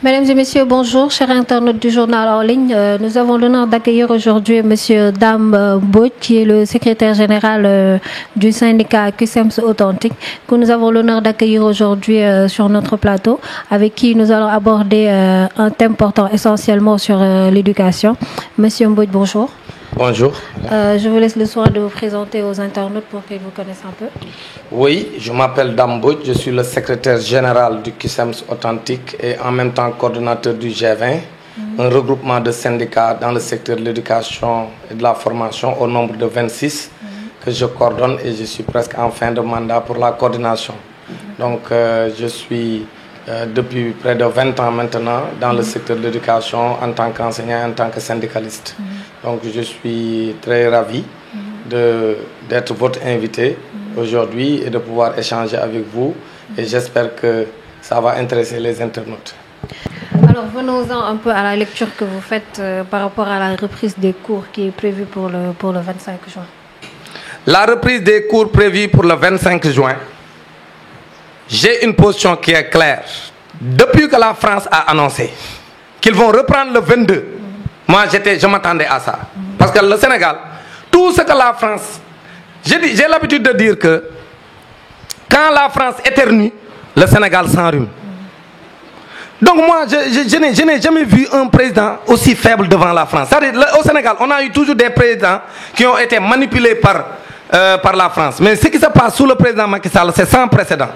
Mesdames et messieurs, bonjour, chers internautes du journal en ligne. Nous avons l'honneur d'accueillir aujourd'hui monsieur Dame Mbodj, qui est le secrétaire général du syndicat CUSEMS Authentique, que nous avons l'honneur d'accueillir aujourd'hui sur notre plateau, avec qui nous allons aborder un thème portant essentiellement sur l'éducation. Monsieur Mbodj, bonjour. Bonjour. Je vous laisse le soin de vous présenter aux internautes pour qu'ils vous connaissent un peu. Oui, je m'appelle Dame Mbodj, je suis le secrétaire général du CUSEMS Authentique et en même temps coordonnateur du G20, un regroupement de syndicats dans le secteur de l'éducation et de la formation au nombre de 26 que je coordonne et je suis presque en fin de mandat pour la coordination. Donc je suis depuis près de 20 ans maintenant dans le secteur de l'éducation en tant qu'enseignant et en tant que syndicaliste. Donc je suis très ravi d'être votre invité aujourd'hui et de pouvoir échanger avec vous et j'espère que ça va intéresser les internautes. Alors venons-en un peu à la lecture que vous faites par rapport à la reprise des cours qui est prévue pour le 25 juin. La reprise des cours prévue pour le 25 juin, j'ai une position qui est claire. Depuis que la France a annoncé qu'ils vont reprendre le 22, moi je m'attendais à ça. Parce que le Sénégal, tout ce que la France... J'ai l'habitude de dire que quand la France éternue, le Sénégal s'enrhume. Donc moi, je n'ai jamais vu un président aussi faible devant la France. C'est-à-dire, au Sénégal, on a eu toujours des présidents qui ont été manipulés par la France. Mais ce qui se passe sous le président Macky Sall, c'est sans précédent.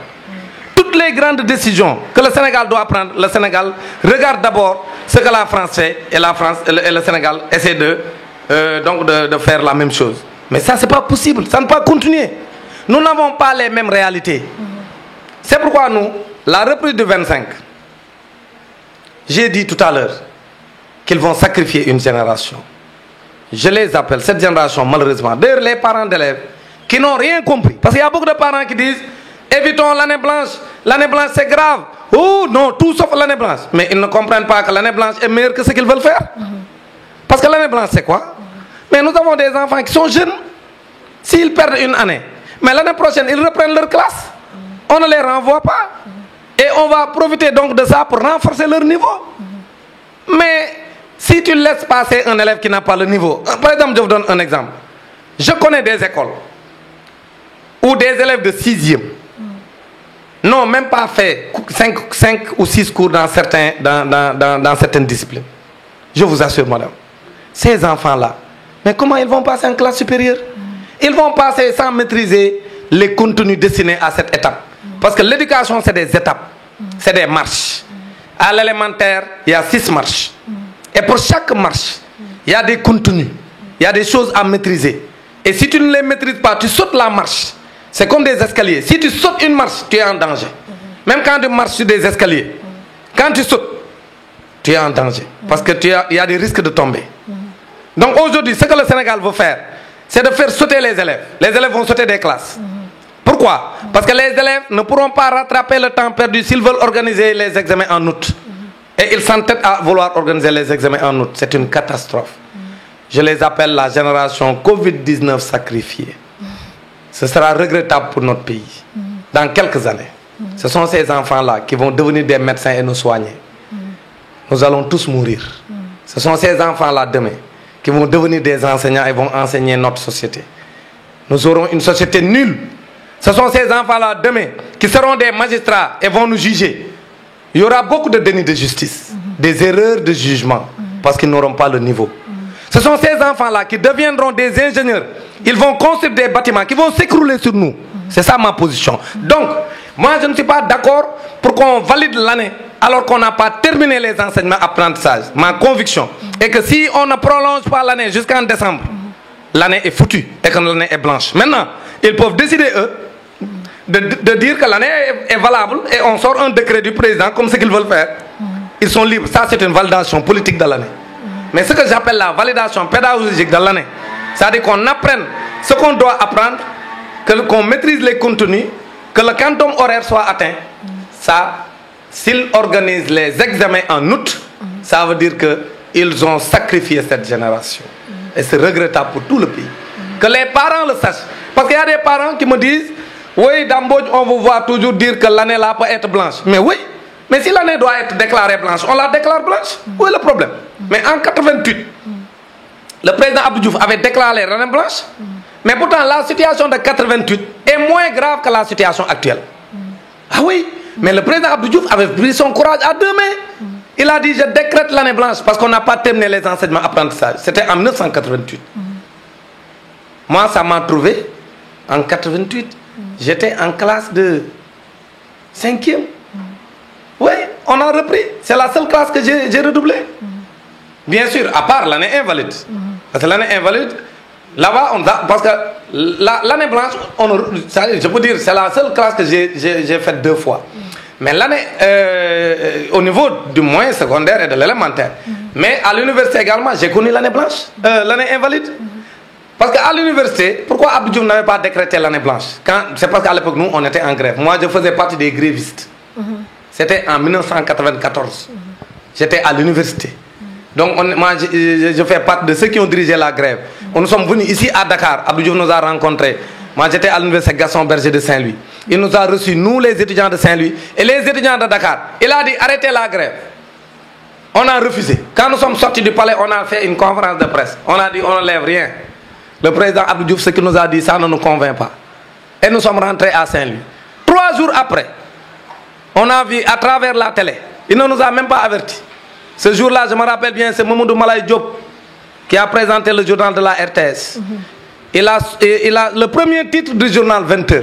Toutes les grandes décisions que le Sénégal doit prendre, le Sénégal regarde d'abord ce que la France fait et le Sénégal essaie de faire la même chose. Mais ça, c'est pas possible. Ça ne peut pas continuer. Nous n'avons pas les mêmes réalités. C'est pourquoi nous, la reprise du 25, j'ai dit tout à l'heure qu'ils vont sacrifier une génération. Je les appelle, cette génération, malheureusement. D'ailleurs, les parents d'élèves qui n'ont rien compris. Parce qu'il y a beaucoup de parents qui disent évitons l'année blanche. L'année blanche, c'est grave. Oh non, tout sauf l'année blanche. Mais ils ne comprennent pas que l'année blanche est meilleure que ce qu'ils veulent faire. Parce que l'année blanche, c'est quoi? Mais nous avons des enfants qui sont jeunes. S'ils perdent une année, mais l'année prochaine, ils reprennent leur classe. On ne les renvoie pas. Et on va profiter donc de ça pour renforcer leur niveau. Mais si tu laisses passer un élève qui n'a pas le niveau, par exemple, je vous donne un exemple. Je connais des écoles où des élèves de 6e n'ont même pas fait 5 ou 6 cours dans certaines disciplines. Je vous assure, madame. Ces enfants-là, mais comment ils vont passer en classe supérieure? Ils vont passer sans maîtriser les contenus destinés à cette étape. Parce que l'éducation, c'est des étapes, c'est des marches. À l'élémentaire, il y a 6 marches. Et pour chaque marche, il y a des contenus, il y a des choses à maîtriser. Et si tu ne les maîtrises pas, tu sautes la marche. C'est comme des escaliers. Si tu sautes une marche, tu es en danger. Même quand tu marches sur des escaliers, quand tu sautes, tu es en danger. Parce qu'il y a des risques de tomber. Donc aujourd'hui, ce que le Sénégal veut faire, c'est de faire sauter les élèves. Les élèves vont sauter des classes. Pourquoi? Parce que les élèves ne pourront pas rattraper le temps perdu s'ils veulent organiser les examens en août. Et ils s'entêtent à vouloir organiser les examens en août. C'est une catastrophe. Je les appelle la génération Covid-19 sacrifiée. Ce sera regrettable pour notre pays. Dans quelques années, ce sont ces enfants-là qui vont devenir des médecins et nous soigner. Nous allons tous mourir. Ce sont ces enfants-là demain qui vont devenir des enseignants et vont enseigner notre société. Nous aurons une société nulle. Ce sont ces enfants-là demain qui seront des magistrats et vont nous juger. Il y aura beaucoup de déni de justice, des erreurs de jugement, parce qu'ils n'auront pas le niveau. Ce sont ces enfants-là qui deviendront des ingénieurs. Ils vont construire des bâtiments qui vont s'écrouler sur nous. C'est ça ma position. Donc, moi je ne suis pas d'accord pour qu'on valide l'année alors qu'on n'a pas terminé les enseignements apprentissages. Ma conviction est que si on ne prolonge pas l'année jusqu'en décembre, l'année est foutue et que l'année est blanche. Maintenant, ils peuvent décider, eux, de dire que l'année est valable et on sort un décret du président comme ce qu'ils veulent faire. Ils sont libres. Ça, c'est une validation politique de l'année. Mais ce que j'appelle la validation pédagogique de l'année, c'est-à-dire qu'on apprenne ce qu'on doit apprendre, qu'on maîtrise les contenus, que le quantum horaire soit atteint. Ça, s'ils organisent les examens en août, ça veut dire qu'ils ont sacrifié cette génération. Et c'est regrettable pour tout le pays. Que les parents le sachent. Parce qu'il y a des parents qui me disent, oui, Dame Mbodj, on vous voit toujours dire que l'année là peut être blanche. Mais oui, Mais si l'année doit être déclarée blanche, on la déclare blanche. Où est le problème? Mais en 88, le président Abdou Diouf avait déclaré l'année blanche. Mais pourtant, la situation de 88 est moins grave que la situation actuelle. Ah oui, mais le président Abdou Diouf avait pris son courage à deux mains. Il a dit, je décrète l'année blanche parce qu'on n'a pas terminé les enseignements apprentissages. C'était en 1988. Moi, ça m'a trouvé en 88. J'étais en classe de 5e. Oui, on a repris. C'est la seule classe que j'ai redoublé. Bien sûr, à part l'année invalide. Parce que l'année invalide, là-bas, parce que l'année blanche, je peux dire, c'est la seule classe que j'ai faite 2 fois. Mais l'année, au niveau du moyen secondaire et de l'élémentaire. Mais à l'université également, j'ai connu l'année blanche, l'année invalide. Parce qu'à l'université, pourquoi Abdou Diouf n'avait pas décrété l'année blanche? C'est parce qu'à l'époque, nous, on était en grève. Moi, je faisais partie des grévistes. C'était en 1994. J'étais à l'université. Donc, moi, je fais partie de ceux qui ont dirigé la grève. Nous sommes venus ici à Dakar. Abdou Diouf nous a rencontrés. Moi, j'étais à l'université Gaston Berger de Saint-Louis. Il nous a reçus, nous, les étudiants de Saint-Louis et les étudiants de Dakar. Il a dit, arrêtez la grève. On a refusé. Quand nous sommes sortis du palais, on a fait une conférence de presse. On a dit, on ne lève rien. Le président Abdou Diouf, ce qu'il nous a dit, ça ne nous convainc pas. Et nous sommes rentrés à Saint-Louis. 3 jours après, on a vu à travers la télé. Il ne nous a même pas avertis. Ce jour-là, je me rappelle bien, c'est Mamadou Malaye Diop qui a présenté le journal de la RTS. Le premier titre du journal 20h.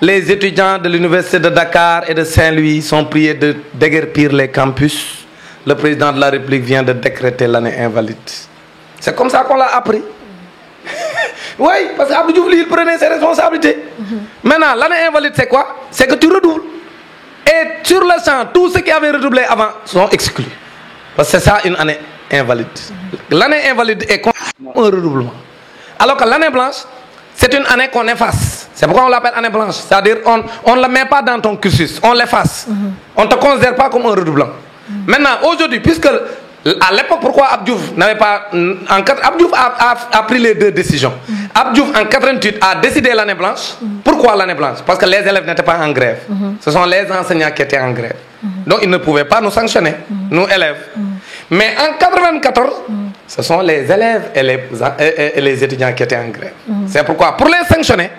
Les étudiants de l'université de Dakar et de Saint-Louis sont priés de déguerpir les campus. Le président de la République vient de décréter l'année invalide. C'est comme ça qu'on l'a appris. Oui, parce qu'Abdou Diouf, il prenait ses responsabilités. Maintenant, l'année invalide, c'est quoi? C'est que tu redoubles. Et sur le champ, tous ceux qui avaient redoublé avant sont exclus. Parce que c'est ça une année invalide. L'année invalide est comme un redoublement. Alors que l'année blanche, c'est une année qu'on efface. C'est pourquoi on l'appelle année blanche. C'est-à-dire on ne la met pas dans ton cursus, on l'efface. On ne te considère pas comme un redoublant. Maintenant, aujourd'hui, puisque à l'époque, pourquoi Abdou Diouf n'avait pas... Abdou Diouf a pris les 2 décisions. Abdou Diouf, en 88, a décidé l'année blanche. Pourquoi l'année blanche? Parce que les élèves n'étaient pas en grève. Ce sont les enseignants qui étaient en grève. Donc, ils ne pouvaient pas nous sanctionner, nous, élèves. Mais en 94, ce sont les élèves et les étudiants qui étaient en grève. C'est pourquoi, pour les sanctionner,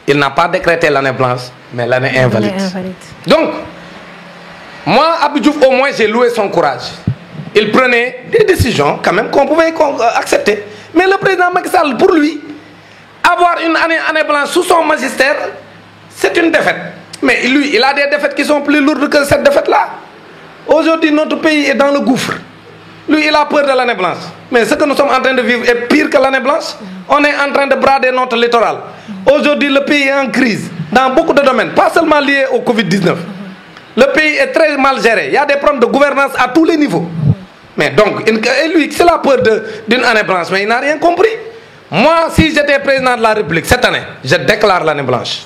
il n'a pas décrété l'année blanche, mais l'année invalide. Donc, moi, Abdou Diouf, au moins, j'ai loué son courage. Il prenait des décisions, quand même, qu'on pouvait accepter. Mais le président Macky Sall, pour lui, avoir une année blanche sous son magistère, c'est une défaite. Mais lui, il a des défaites qui sont plus lourdes que cette défaite-là. Aujourd'hui, notre pays est dans le gouffre. Lui, il a peur de l'année blanche. Mais ce que nous sommes en train de vivre est pire que l'année blanche. On est en train de brader notre littoral. Aujourd'hui, le pays est en crise dans beaucoup de domaines, pas seulement liés au Covid-19. Le pays est très mal géré. Il y a des problèmes de gouvernance à tous les niveaux. Mais donc, lui, c'est la peur d'une année blanche, mais il n'a rien compris. Moi, si j'étais président de la République cette année, je déclare l'année blanche.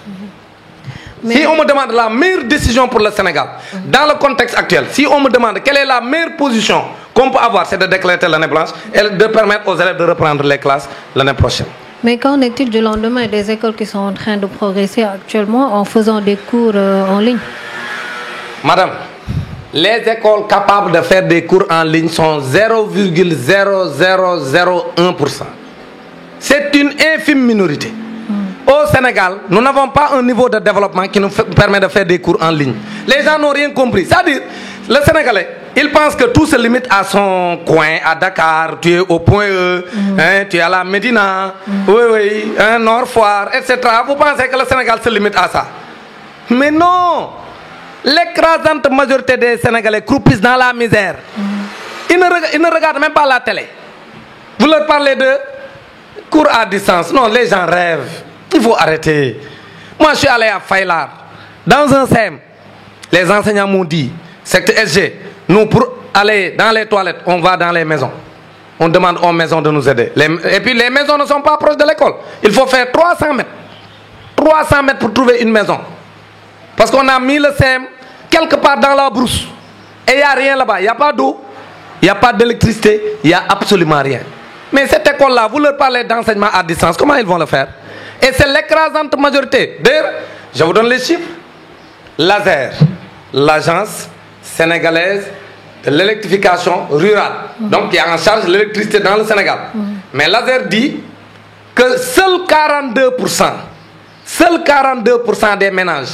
Si on me demande la meilleure décision pour le Sénégal, dans le contexte actuel, si on me demande quelle est la meilleure position qu'on peut avoir, c'est de déclarer l'année blanche et de permettre aux élèves de reprendre les classes l'année prochaine. Mais qu'en est-il du lendemain des écoles qui sont en train de progresser actuellement en faisant des cours en ligne? Madame, les écoles capables de faire des cours en ligne sont 0,0001%. C'est une infime minorité. Au Sénégal, nous n'avons pas un niveau de développement qui nous permet de faire des cours en ligne. Les gens n'ont rien compris. C'est-à-dire, le Sénégalais, il pense que tout se limite à son coin, à Dakar, tu es au point E, tu es à la Médina, Nord Foire, etc. Vous pensez que le Sénégal se limite à ça? Mais non! L'écrasante majorité des Sénégalais croupissent dans la misère. Ils ne regardent même pas la télé. Vous leur parlez de cours à distance. Non, les gens rêvent. Il faut arrêter. Moi, je suis allé à Faylar. Dans un SEM, les enseignants m'ont dit, secteur SG, nous, pour aller dans les toilettes, on va dans les maisons. On demande aux maisons de nous aider. Et puis, les maisons ne sont pas proches de l'école. Il faut faire 300 mètres. 300 mètres pour trouver une maison. Parce qu'on a mis le SEM quelque part dans la brousse. Et il n'y a rien là-bas. Il n'y a pas d'eau, il n'y a pas d'électricité, il n'y a absolument rien. Mais cette école-là, vous leur parlez d'enseignement à distance, comment ils vont le faire? Et c'est l'écrasante majorité. D'ailleurs, je vous donne les chiffres. Laser, l'agence, sénégalaise de l'électrification rurale. Donc, qui a en charge l'électricité dans le Sénégal. Mais l'ASER dit que seuls 42% des ménages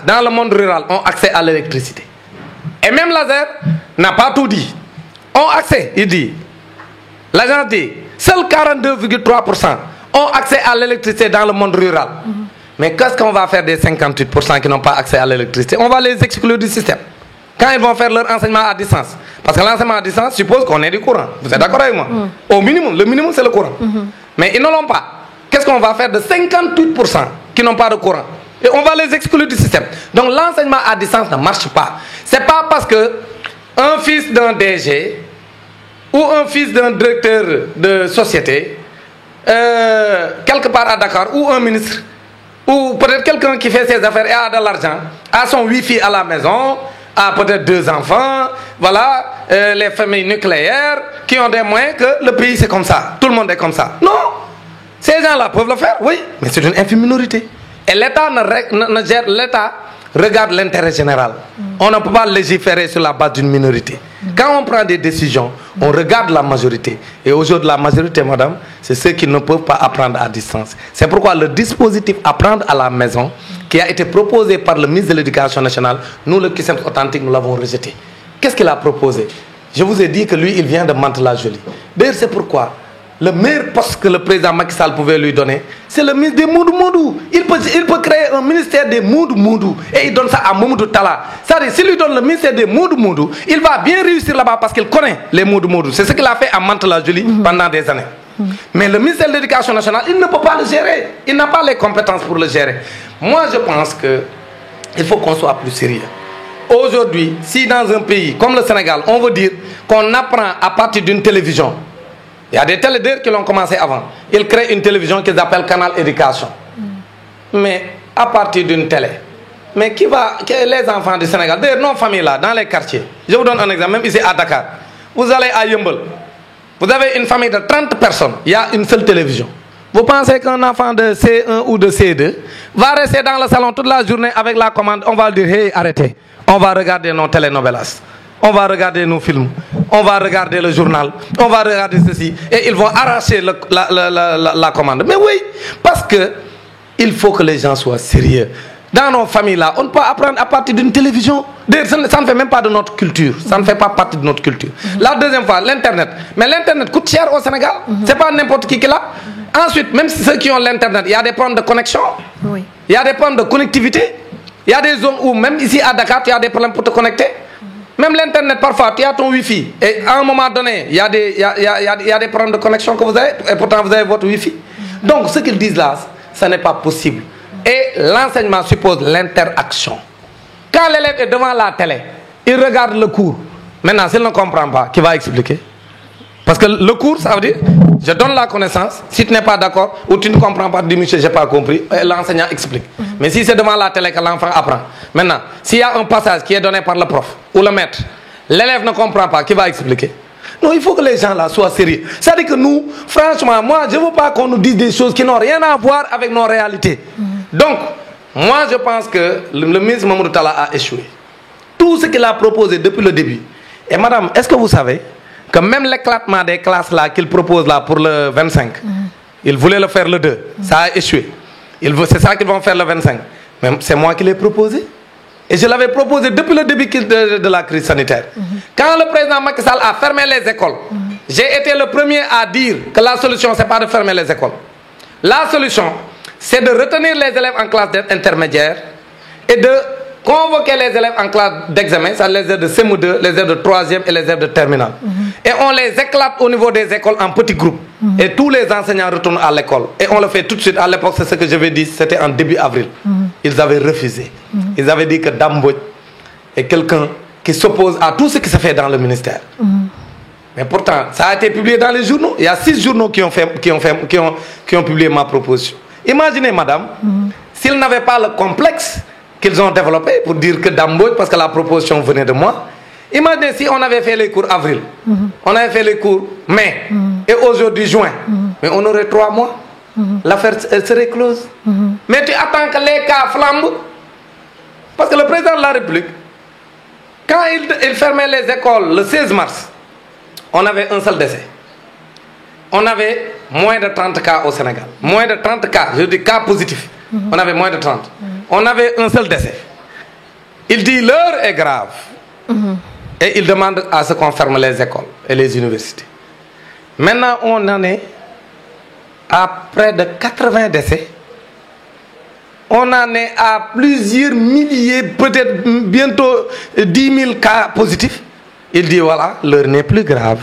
dans le monde rural ont accès à l'électricité. Et même l'ASER n'a pas tout dit. Ont accès, il dit. L'agence dit, seuls 42,3% ont accès à l'électricité dans le monde rural. Mais qu'est-ce qu'on va faire des 58% qui n'ont pas accès à l'électricité? On va les exclure du système. Quand ils vont faire leur enseignement à distance. Parce que l'enseignement à distance suppose qu'on ait du courant. Vous êtes d'accord avec moi? Au minimum, le minimum c'est le courant. Mais ils ne l'ont pas. Qu'est-ce qu'on va faire de 58% qui n'ont pas de courant? Et on va les exclure du système. Donc l'enseignement à distance ne marche pas. C'est pas parce que un fils d'un DG ou un fils d'un directeur de société, quelque part à Dakar, ou un ministre, ou peut-être quelqu'un qui fait ses affaires et a de l'argent, a son wifi à la maison, a peut-être 2 enfants, voilà, les familles nucléaires qui ont des moyens, que le pays c'est comme ça, tout le monde est comme ça. Non, ces gens-là peuvent le faire, oui, mais c'est une infime minorité. Et l'État l'État regarde l'intérêt général. On ne peut pas légiférer sur la base d'une minorité. Quand on prend des décisions, on regarde la majorité. Et aujourd'hui, la majorité, madame, c'est ceux qui ne peuvent pas apprendre à distance. C'est pourquoi le dispositif apprendre à la maison, qui a été proposé par le ministre de l'Éducation nationale, nous, le QCM authentique, nous l'avons rejeté. Qu'est-ce qu'il a proposé? Je vous ai dit que lui, il vient de Mantes-la-Jolie. D'ailleurs, c'est pourquoi le meilleur poste que le président Macky Sall pouvait lui donner, c'est le ministre des Moudou-Moudou. Il peut créer un ministère des Moudou-Moudou et il donne ça à Mamadou Talla. C'est-à-dire, s'il lui donne le ministère des Moudou-Moudou, il va bien réussir là-bas parce qu'il connaît les Moudou-Moudou. C'est ce qu'il a fait à Mantes-la-Jolie pendant des années. Mais le ministère de l'Éducation nationale, il ne peut pas le gérer. Il n'a pas les compétences pour le gérer. Moi, je pense qu'il faut qu'on soit plus sérieux. Aujourd'hui, si dans un pays comme le Sénégal, on veut dire qu'on apprend à partir d'une télévision, il y a des télédires qui l'ont commencé avant. Ils créent une télévision qu'ils appellent Canal Éducation. Mais à partir d'une télé. Mais les enfants du Sénégal, d'ailleurs nos familles là, dans les quartiers. Je vous donne un exemple, même ici à Dakar. Vous allez à Yeumbeul. Vous avez une famille de 30 personnes. Il y a une seule télévision. Vous pensez qu'un enfant de C1 ou de C2 va rester dans le salon toute la journée avec la commande? On va dire, hey, arrêtez. On va regarder nos telenovelas. On va regarder nos films, on va regarder le journal, on va regarder ceci, et ils vont arracher la commande. Mais oui, parce que il faut que les gens soient sérieux. Dans nos familles là, on ne peut pas apprendre à partir d'une télévision. Ça ne fait même pas de notre culture. Ça ne fait pas partie de notre culture. La deuxième fois, l'internet. Mais l'internet coûte cher au Sénégal. C'est pas n'importe qui l'a. Ensuite, même ceux qui ont l'internet, il y a des problèmes de connexion. Oui. Il y a des problèmes de connectivité. Il y a des zones où même ici à Dakar, tu as des problèmes pour te connecter. Même l'internet, parfois, tu as ton wifi. Et à un moment donné, il y a des problèmes de connexion que vous avez. Et pourtant, vous avez votre wifi. Donc, ce qu'ils disent là, ça n'est pas possible. Et l'enseignement suppose l'interaction. Quand l'élève est devant la télé, il regarde le cours. Maintenant, s'il ne comprend pas, qui va expliquer? Parce que le cours, ça veut dire, je donne la connaissance. Si tu n'es pas d'accord ou tu ne comprends pas, dis monsieur, je n'ai pas compris. L'enseignant explique. Mais si c'est devant la télé que l'enfant apprend. Maintenant, s'il y a un passage qui est donné par le prof ou le maître, l'élève ne comprend pas, qui va expliquer? Non, il faut que les gens là soient sérieux. C'est-à-dire que nous, franchement, moi, je ne veux pas qu'on nous dise des choses qui n'ont rien à voir avec nos réalités. Donc, moi, je pense que le ministre Mamadou Talla a échoué. Tout ce qu'il a proposé depuis le début. Et madame, est-ce que vous savez que même l'éclatement des classes là qu'il propose là pour le 25, il voulait le faire le 2, ça a échoué. C'est ça qu'ils vont faire le 25. Mais c'est moi qui l'ai proposé. Et je l'avais proposé depuis le début de la crise sanitaire. Quand le président Macky Sall a fermé les écoles, j'ai été le premier à dire que la solution, c'est pas de fermer les écoles. La solution, c'est de retenir les élèves en classe intermédiaire et de convoquer les élèves en classe d'examen, ça les élèves de CM2, les élèves de 3e et les élèves de terminale. Et on les éclate au niveau des écoles en petits groupes. Et tous les enseignants retournent à l'école. Et on le fait tout de suite. À l'époque, c'est ce que je vais dire, c'était en début avril. Ils avaient refusé. Ils avaient dit que Dame Mbodj est quelqu'un qui s'oppose à tout ce qui se fait dans le ministère. Mais pourtant, ça a été publié dans les journaux. Il y a 6 journaux qui ont publié ma proposition. Imaginez, madame, s'ils n'avaient pas le complexe qu'ils ont développé pour dire que Dame Mbodj, parce que la proposition venait de moi. Imaginez si on avait fait les cours avril, on avait fait les cours mai, et aujourd'hui juin, mais on aurait 3 mois, l'affaire serait close. Mais tu attends que les cas flambent, parce que le président de la République Quand il fermait les écoles le 16 mars, on avait un seul décès. On avait moins de 30 cas au Sénégal. Moins de 30 cas, je dis cas positifs. On avait moins de 30. On avait un seul décès. Il dit l'heure est grave. Et il demande à ce qu'on ferme les écoles et les universités. Maintenant, on en est à près de 80 décès. On en est à plusieurs milliers, peut-être bientôt 10 000 cas positifs. Il dit voilà, l'heure n'est plus grave.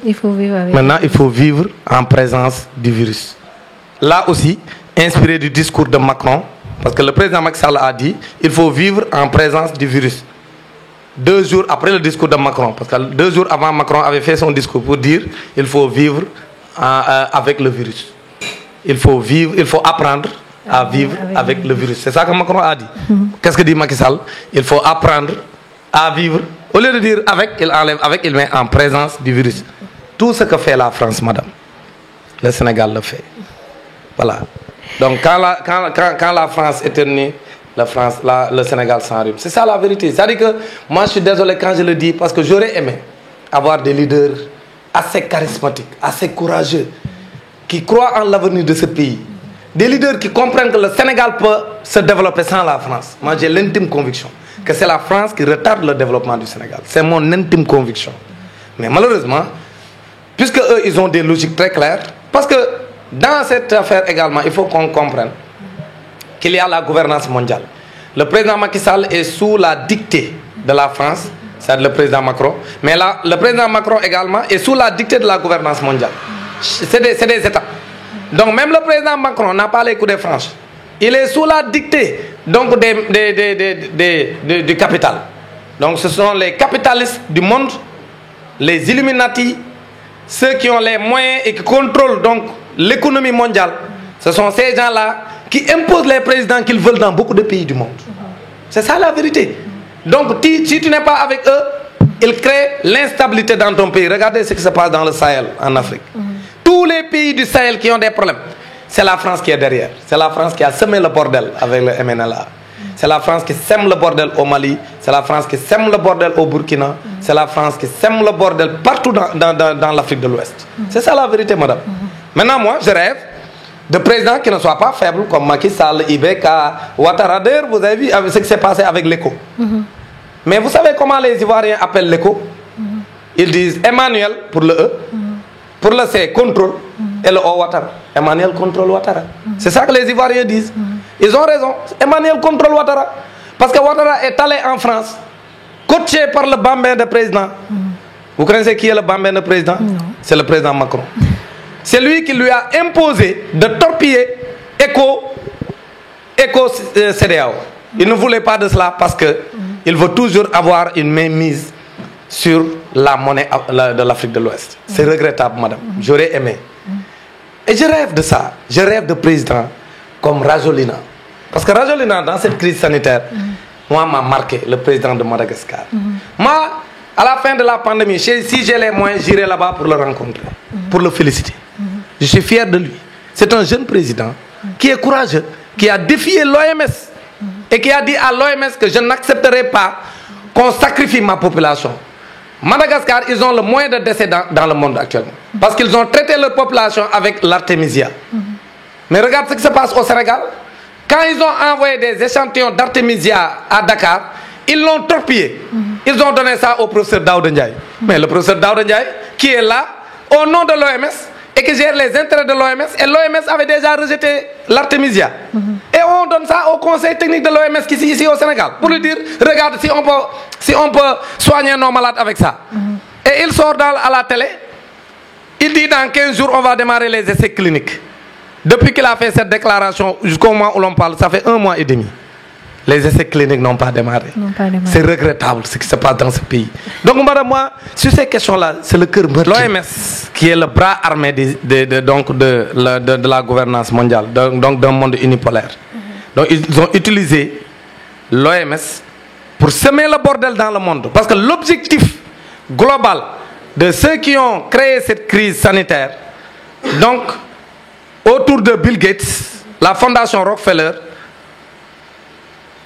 Il faut vivre avec. Maintenant, il faut vivre en présence du virus. Là aussi, inspiré du discours de Macron, parce que le président Macky Sall a dit il faut vivre en présence du virus. 2 jours après le discours de Macron, parce que 2 jours avant, Macron avait fait son discours pour dire il faut vivre avec le virus. Il faut vivre, il faut apprendre à vivre avec le virus. C'est ça que Macron a dit. Qu'est-ce que dit Macky Sall? Il faut apprendre à vivre. Au lieu de dire avec, il enlève avec, il met en présence du virus. Tout ce que fait la France, madame, le Sénégal le fait. Voilà. Donc quand la France éternue, le Sénégal s'enrhume. C'est ça la vérité. C'est-à-dire que moi je suis désolé quand je le dis parce que j'aurais aimé avoir des leaders assez charismatiques, assez courageux, qui croient en l'avenir de ce pays. Des leaders qui comprennent que le Sénégal peut se développer sans la France. Moi j'ai l'intime conviction que c'est la France qui retarde le développement du Sénégal. C'est mon intime conviction. Mais malheureusement, puisque eux ils ont des logiques très claires, parce que dans cette affaire également, il faut qu'on comprenne qu'il y a la gouvernance mondiale. Le président Macky Sall est sous la dictée de la France, c'est le président Macron, mais là, le président Macron également est sous la dictée de la gouvernance mondiale. C'est des États. Donc même le président Macron n'a pas les coups de franche. Il est sous la dictée donc du capital. Donc ce sont les capitalistes du monde, les Illuminati, ceux qui ont les moyens et qui contrôlent donc l'économie mondiale. Ce sont ces gens-là qui imposent les présidents qu'ils veulent dans beaucoup de pays du monde. C'est ça la vérité. Donc si tu n'es pas avec eux, ils créent l'instabilité dans ton pays. Regardez ce qui se passe dans le Sahel, en Afrique. Tous les pays du Sahel qui ont des problèmes, c'est la France qui est derrière. C'est la France qui a semé le bordel avec le MNLA. C'est la France qui sème le bordel au Mali. C'est la France qui sème le bordel au Burkina. C'est la France qui sème le bordel partout dans l'Afrique de l'Ouest. C'est ça la vérité, madame. Maintenant, moi, je rêve de présidents qui ne soient pas faibles, comme Macky Sall, Ibeka, Ouattara. D'ailleurs, vous avez vu ce qui s'est passé avec l'ECO. Mais vous savez comment les Ivoiriens appellent l'ECO? Ils disent Emmanuel pour le E, pour le C, contrôle, et le O, Ouattara. Emmanuel contrôle Ouattara. C'est ça que les Ivoiriens disent. Ils ont raison. Emmanuel contrôle Ouattara. Parce que Ouattara est allé en France, coaché par le bambin de président. Vous connaissez qui est le bambin de président? C'est le président Macron. C'est lui qui lui a imposé de torpiller ECO CEDEAO. Il ne voulait pas de cela parce qu'il veut toujours avoir une mainmise sur la monnaie de l'Afrique de l'Ouest. C'est regrettable, madame. J'aurais aimé. Et je rêve de ça. Je rêve de présidents comme Rajolina. Parce que Rajolina, dans cette crise sanitaire, moi, m'a marqué, le président de Madagascar. Moi, à la fin de la pandémie, si j'ai les moyens, j'irai là-bas pour le rencontrer, pour le féliciter. Je suis fier de lui. C'est un jeune président qui est courageux, qui a défié l'OMS et qui a dit à l'OMS que je n'accepterai pas qu'on sacrifie ma population. Madagascar, ils ont le moins de décès dans le monde actuellement. Parce qu'ils ont traité leur population avec l'artémisia. Mais regarde ce qui se passe au Sénégal. Quand ils ont envoyé des échantillons d'artémisia à Dakar, ils l'ont torpillé. Ils ont donné ça au professeur Daouda Ndiaye. Mais le professeur Daouda Ndiaye, qui est là, au nom de l'OMS, et qui gère les intérêts de l'OMS, et l'OMS avait déjà rejeté l'artémisia. Et on donne ça au conseil technique de l'OMS qui est ici au Sénégal, pour lui dire, regarde si on peut soigner nos malades avec ça. Et il sort à la télé, il dit dans 15 jours on va démarrer les essais cliniques. Depuis qu'il a fait cette déclaration, jusqu'au moment où l'on parle, ça fait 1 mois et demi. Les essais cliniques n'ont pas démarré. C'est regrettable ce qui se passe dans ce pays. Donc, madame, moi, sur ces questions-là, c'est le cœur meurtri. L'OMS, qui est le bras armé de la gouvernance mondiale, donc d'un monde unipolaire. Donc, ils ont utilisé l'OMS pour semer le bordel dans le monde. Parce que l'objectif global de ceux qui ont créé cette crise sanitaire, donc, autour de Bill Gates, la fondation Rockefeller,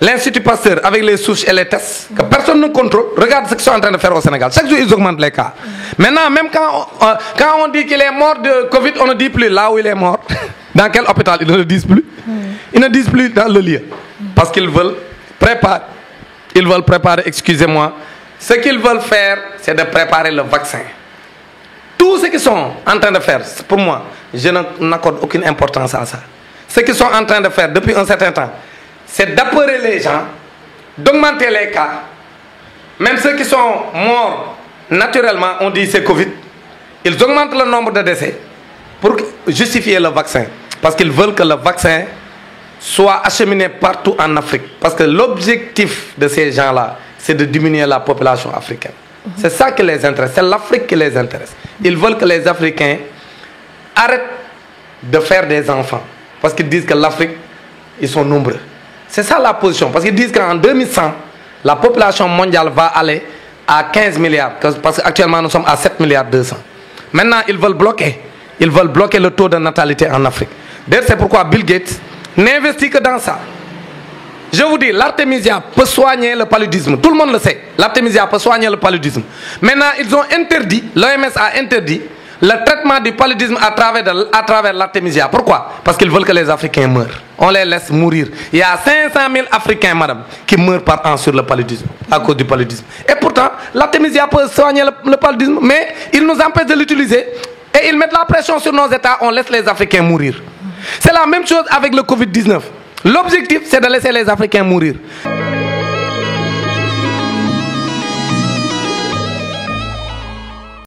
l'Institut Pasteur avec les souches et les tests, que personne ne contrôle, regarde ce qu'ils sont en train de faire au Sénégal. Chaque jour, ils augmentent les cas. Maintenant, même quand on dit qu'il est mort de Covid, on ne dit plus là où il est mort. Dans quel hôpital? Ils ne le disent plus. Ils ne disent plus dans le lieu. Parce qu'ils veulent préparer. Ils veulent préparer, excusez-moi. Ce qu'ils veulent faire, c'est de préparer le vaccin. Tout ce qu'ils sont en train de faire, pour moi, je n'accorde aucune importance à ça. Ce qu'ils sont en train de faire depuis un certain temps, c'est d'apeurer les gens, d'augmenter les cas. Même ceux qui sont morts naturellement, on dit c'est Covid. Ils augmentent le nombre de décès pour justifier le vaccin. Parce qu'ils veulent que le vaccin soit acheminé partout en Afrique. Parce que l'objectif de ces gens-là, c'est de diminuer la population africaine. C'est ça qui les intéresse, c'est l'Afrique qui les intéresse. Ils veulent que les Africains arrêtent de faire des enfants. Parce qu'ils disent que l'Afrique, ils sont nombreux. C'est ça la position. Parce qu'ils disent qu'en 2100, la population mondiale va aller à 15 milliards. Parce qu'actuellement, nous sommes à 7 milliards 200. Maintenant, ils veulent bloquer. Ils veulent bloquer le taux de natalité en Afrique. D'ailleurs, c'est pourquoi Bill Gates n'investit que dans ça. Je vous dis, l'artémisia peut soigner le paludisme. Tout le monde le sait. L'artémisia peut soigner le paludisme. Maintenant, ils ont interdit, l'OMS a interdit le traitement du paludisme à travers l'artémisia. Pourquoi? Parce qu'ils veulent que les Africains meurent. On les laisse mourir. Il y a 500 000 Africains, madame, qui meurent par an sur le paludisme, à cause du paludisme. Et pourtant, l'artémisia peut soigner le paludisme, mais ils nous empêchent de l'utiliser et ils mettent la pression sur nos États. On laisse les Africains mourir. C'est la même chose avec le Covid-19. L'objectif, c'est de laisser les Africains mourir.